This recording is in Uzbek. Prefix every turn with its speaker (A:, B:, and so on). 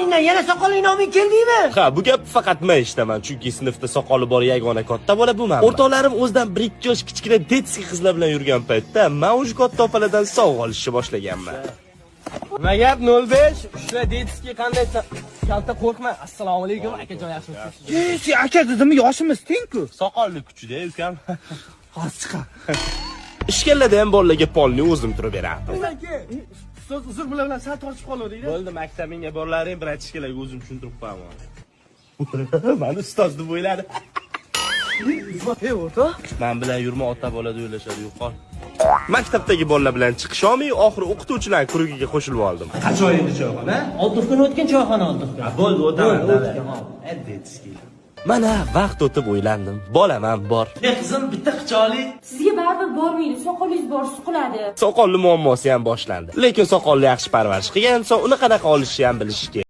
A: soqolingdan yana soqolingni olmay keldingmi?
B: Ha, bu gap faqat men eshitaman, chunki sinfda soqoli bor yagona katta bola bu men. O'rtoqlarim o'zidan 1-2 yosh kichkina detskiy qizlar bilan yurgan paytda men o'sha katta opalardan sovg'a olishni boshlaganman.
C: Nima gap 05? Ushla detskiy qanday kalta qo'rqma. Assalomu alaykum akajon, yaxshimisiz?
D: Sen aka dedimmi, yoshimiz teng-ku.
B: Soqolli kuchida, ukam.
D: Hozir chiqar.
B: Ishkallarda ham bolalarga polni o'zim turib berardim.
C: Ustoz uzr bilan sal tortishib qoldik.
B: Bo'ldi, maktabingga borlaring, bir aytishkalarga o'zim tushuntirib qo'yaman. Mani ustoz deb o'yladi.
C: Ey o'rta.
B: Men bilan yurma, ota bolada o'ylashadi, yo'qol. Maktabdagi bolalar bilan chiqish olmay, oxiri o'qituvchilar guruhiga qo'shilib oldim.
A: Qachon endi choyxona? Olti kun o'tgan choyxona oldi.
B: Bo'ldi, o'taman. Mana vaqt o'tib o'ylandim. Bolam ham bor.
A: Qizim, bitta qicholi.
E: Sizga baribir bormaydi, soqolingiz bor, suqiladi.
B: Soqolli muammosi ham boshlandi. Lekin soqolli yaxshi parvarish qilgan inson uni qanaqa olishni ham bilishi kerak.